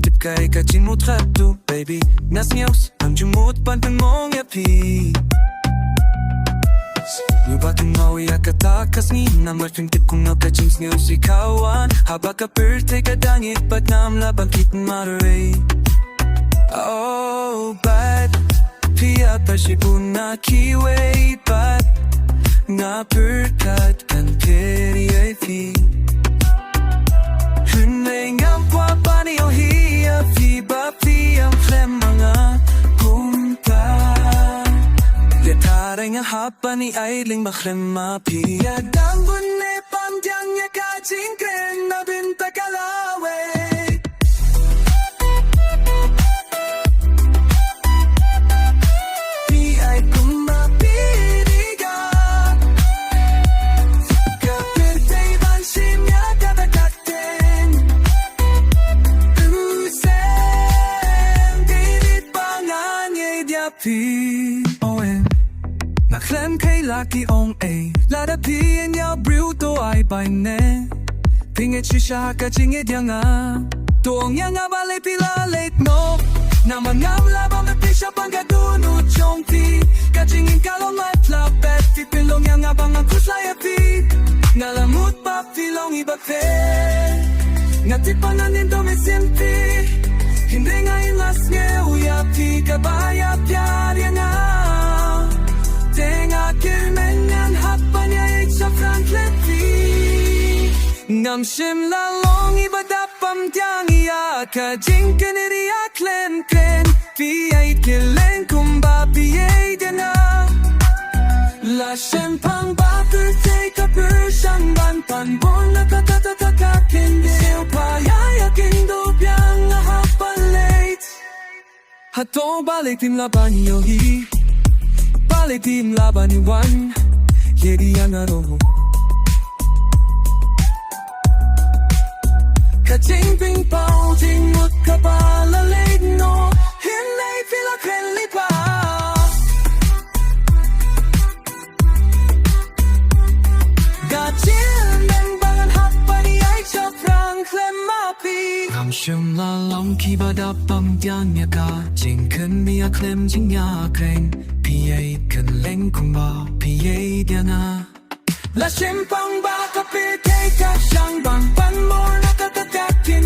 tip kay kacin mo trap tu baby nas nyaus ang jumut pantang mong yapi Lupa tumawi akatakas ni Namar tip kung nakachins niyo si kawan Haba ka birthday ka dangit Ba't namla bakit maray Oh bad Pia pa siya na kiway Ba't nga perkat kan peri ay fi Hunay nga pa pa niyo hiya Fi ba fi ang flem mga punta Taray nga hapa ni Ailing makrema Pia dambun ne pandyang ya kaching kren na binta kalawe Pia kung mapiriga Kapirtay bansim ya katakaten Usem Dirit pangan ya idyapi Naklem kay laki ong a Lada piin ya bruto ay paine Pingit shisha ka chingit ya nga Tuong ya nga balay pila late no Naman nga labang at pisya pang gadunod chong ti Kachingin kalong at lapet Tipilong ya nga bang ang kuslay api Ngalamut pa pilong ibape Nga tipanan nindo may simpi Hindi nga ilas nge uyapi Kabaya piyarya nga Tenga kilmenyan hapa niya sa Franklin V Ngamshim lalong ibadapam tiyang iya Kajing kaniriya klen klen Piyay kilen kumba piyay dina Lashem pang bakul take a person ban panbon na katatatakakin Siyo payayakin do biyang hapa late Hato balik tim laban niyo hi Balik tim laban ni Juan Yedi yang aroho Kaching ping pao Ting mut kapala late no Hinay pila kwenli pa Gachil Neng bangan hapa ni ay chaprang klemapi Kamshum lalong kibadapang diyan ya ka Jing kun miya klem jing ya kreng Piyay kan leng kung ba piyay dia na La simpang ba kapitay ka siyang bang pan mo nakatatakin